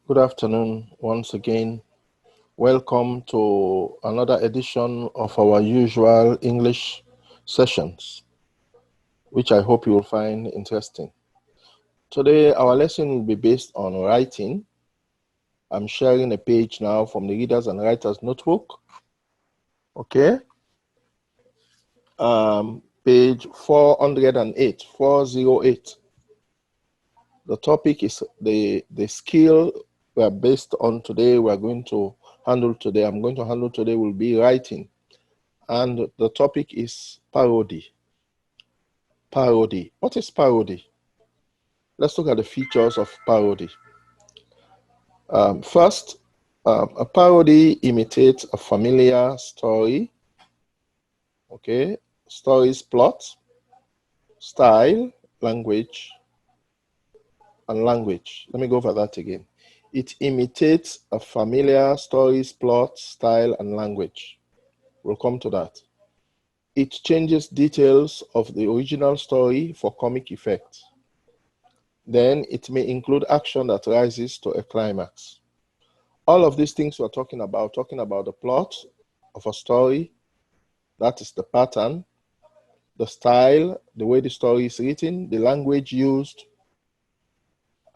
Good afternoon once again. Welcome to another edition of our usual English sessions, which I hope you will find interesting. Today, our lesson will be based on writing. I'm sharing a page now from the Readers and Writers Notebook. Okay. Page 408, 408. The topic is the skill we are based on today. I'm going to handle today will be writing. And the topic is parody. Parody. What is parody? Let's look at the features of parody. First, a parody imitates a familiar story. Okay. Story's plot, style, language, and language. Let me go over that again. It imitates a familiar story's plot, style, and language. We'll come to that. It changes details of the original story for comic effect. Then it may include action that rises to a climax. All of these things we're talking about the plot of a story, that is the pattern, the style, the way the story is written, the language used,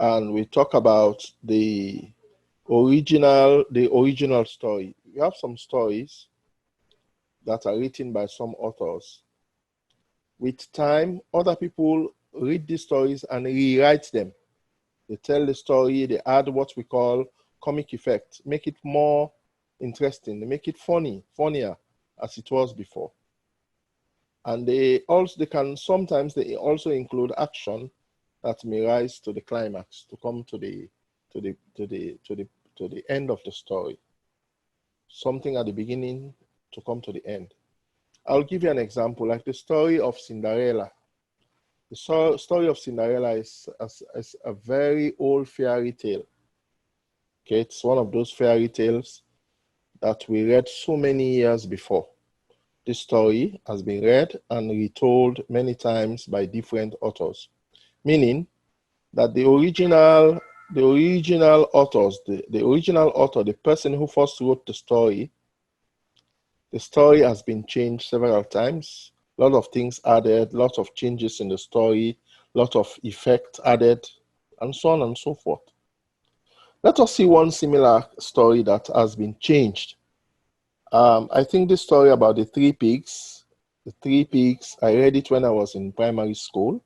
and we talk about the original story. We have some stories that are written by some authors. With time, other people read these stories and rewrite them. They tell the story, they add what we call comic effect, make it more interesting, they make it funnier as it was before. And they can sometimes also include action that may rise to the climax, to come to the end of the story. Something at the beginning to come to the end. I'll give you an example, like the story of Cinderella. The story of Cinderella is a very old fairy tale. Okay, it's one of those fairy tales that we read so many years before. This story has been read and retold many times by different authors, meaning that the original authors, the original author, the person who first wrote the story has been changed several times. A lot of things added, lots of changes in the story, lot of effect added, and so on and so forth. Let us see one similar story that has been changed. I think this story about the three pigs, I read it when I was in primary school.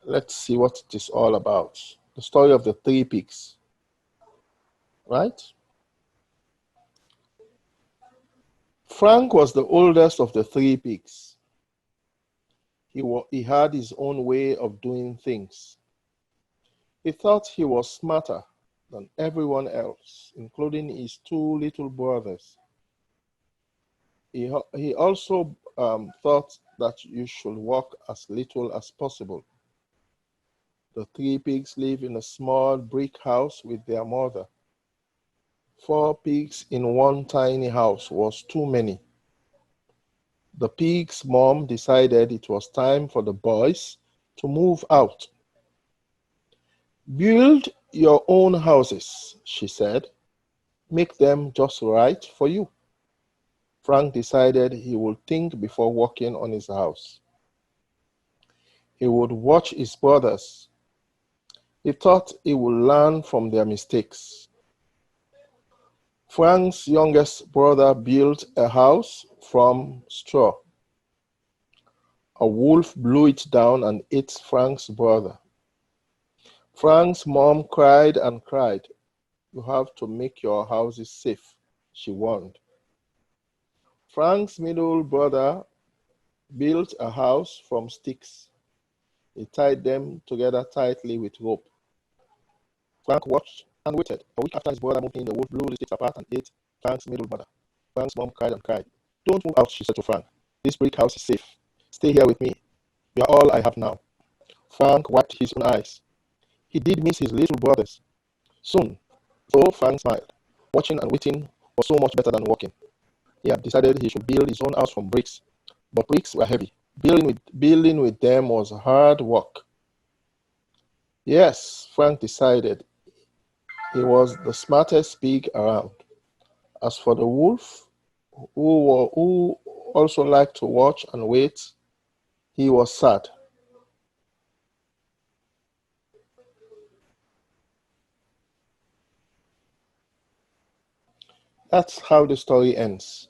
Let's see what it is all about. The story of the three pigs, right? Frank was the oldest of the three pigs. He had his own way of doing things. He thought he was smarter than everyone else, including his two little brothers. He also thought that you should work as little as possible. The three pigs live in a small brick house with their mother. 4 pigs in one tiny house was too many. The pig's mom decided it was time for the boys to move out. Build your own houses, she said. Make them just right for you. Frank decided he would think before working on his house. He would watch his brothers. He thought he would learn from their mistakes. Frank's youngest brother built a house from straw. A wolf blew it down and ate Frank's brother. Frank's mom cried and cried. You have to make your houses safe, she warned. Frank's middle brother built a house from sticks. He tied them together tightly with rope. Frank watched and waited. A week after his brother moved in, the wolf blew the sticks apart and ate Frank's middle brother. Frank's mom cried and cried. Don't move out, she said to Frank. This brick house is safe. Stay here with me. You are all I have now. Frank wiped his own eyes. He did miss his little brothers. Soon, though Frank smiled, watching and waiting was so much better than walking. He had decided he should build his own house from bricks, but bricks were heavy. Building with them was hard work. Yes, Frank decided he was the smartest pig around. As for the wolf, who also liked to watch and wait, he was sad. That's how the story ends.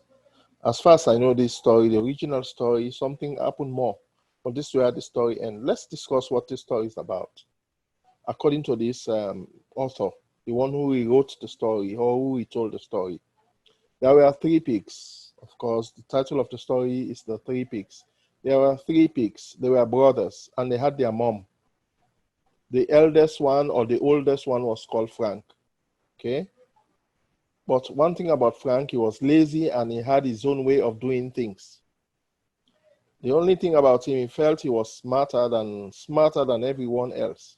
As far as I know this story, the original story, something happened more. But this is where the story ends. Let's discuss what this story is about. According to this author, the one who wrote the story or who he told the story, there were three pigs. Of course, the title of the story is The Three Pigs. There were three pigs. They were brothers, and they had their mom. The eldest one or the oldest one was called Frank. Okay? But one thing about Frank, he was lazy and he had his own way of doing things. The only thing about him, he felt he was smarter than everyone else.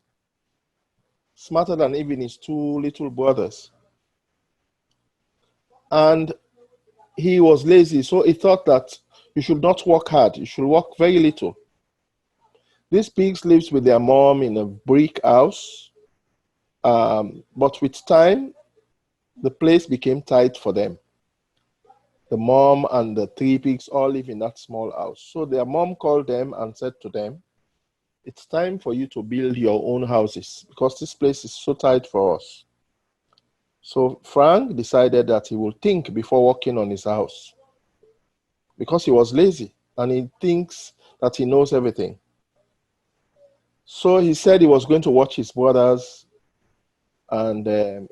Smarter than even his two little brothers. And he was lazy, so he thought that you should not work hard, you should work very little. These pigs lived with their mom in a brick house, but with time, the place became tight for them. The mom and the three pigs all live in that small house. So their mom called them and said to them, it's time for you to build your own houses because this place is so tight for us. So Frank decided that he will think before working on his house because he was lazy and he thinks that he knows everything. So he said he was going to watch his brothers and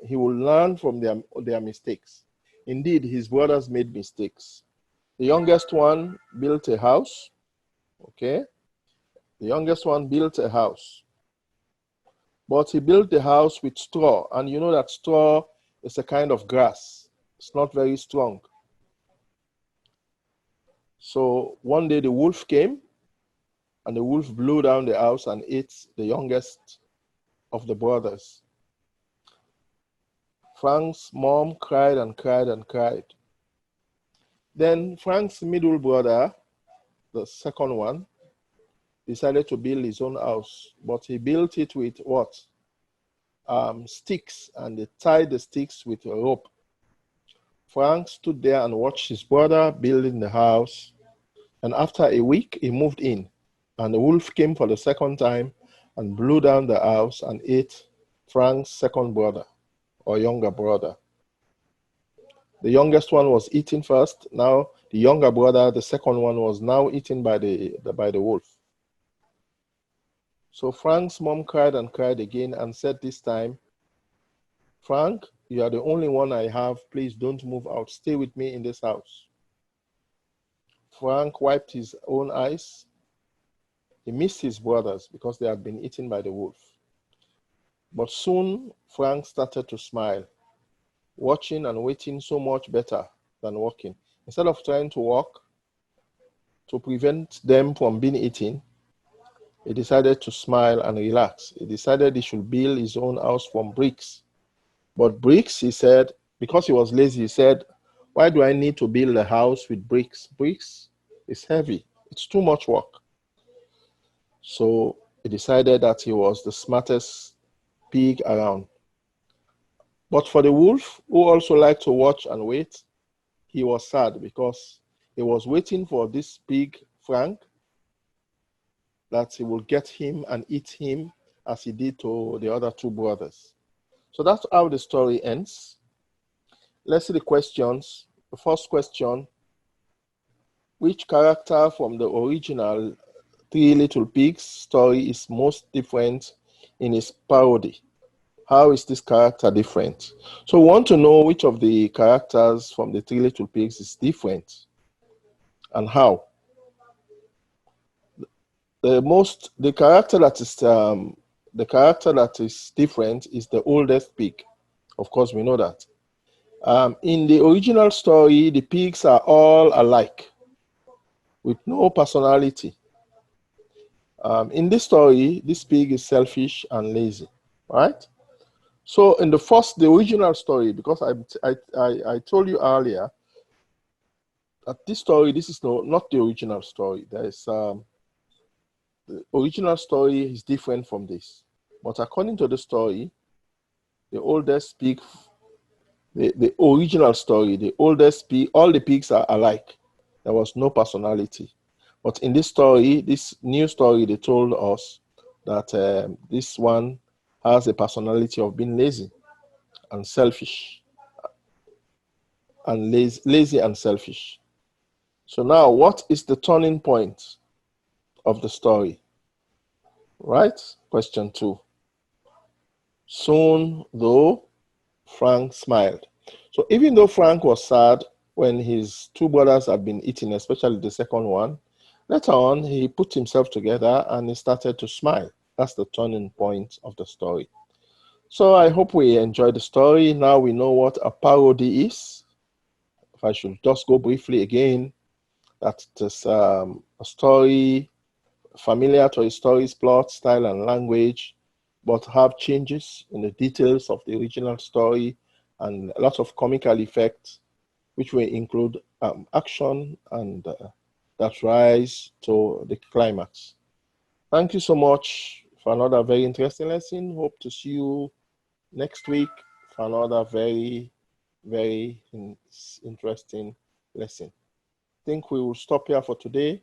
he will learn from their mistakes. Indeed, his brothers made mistakes. The youngest one built a house, okay? The youngest one built a house. But he built the house with straw, and you know that straw is a kind of grass. It's not very strong. So one day the wolf came, and the wolf blew down the house and ate the youngest of the brothers. Frank's mom cried and cried and cried. Then Frank's middle brother, the second one, decided to build his own house, but he built it with what? Sticks, and they tied the sticks with a rope. Frank stood there and watched his brother building the house, and after a week, he moved in, and the wolf came for the second time and blew down the house and ate Frank's second brother or younger brother. The youngest one was eaten first. Now the younger brother, the second one, was now eaten by the wolf. So Frank's mom cried and cried again and said this time, Frank, you are the only one I have. Please don't move out. Stay with me in this house. Frank wiped his own eyes. He missed his brothers because they had been eaten by the wolf. But soon Frank started to smile. Watching and waiting so much better than walking. Instead of trying to walk to prevent them from being eaten, he decided to smile and relax. He decided he should build his own house from bricks. But bricks, he said, because he was lazy, he said, why do I need to build a house with bricks? Bricks is heavy. It's too much work. So he decided that he was the smartest pig around. But for the wolf, who also liked to watch and wait, he was sad because he was waiting for this pig, Frank, that he will get him and eat him as he did to the other two brothers. So that's how the story ends. Let's see the questions. The first question, which character from the original Three Little Pigs story is most different in his parody? How is this character different? So we want to know which of the characters from the Three Little Pigs is different and how. The character that is different is the oldest pig. Of course, we know that. In the original story, the pigs are all alike with no personality. In this story, this pig is selfish and lazy, right? So in the original story, because I told you earlier that this is not the original story. The original story is different from this. But according to the story, the oldest pig, the original story, the oldest pig, all the pigs are alike. There was no personality. But in this story, this new story, they told us that this one has a personality of being lazy and selfish, and lazy and selfish. So now, what is the turning point of the story? Right? Question 2. Soon, though, Frank smiled. So even though Frank was sad when his two brothers had been eaten, especially the second one, later on, he put himself together and he started to smile. That's the turning point of the story. So I hope we enjoyed the story. Now we know what a parody is. If I should just go briefly again, that is a story familiar to a story's plot, style, and language, but have changes in the details of the original story and a lot of comical effects, which will include action and that rise to the climax. Thank you so much for another very interesting lesson. Hope to see you next week for another very, very interesting lesson. I think we will stop here for today.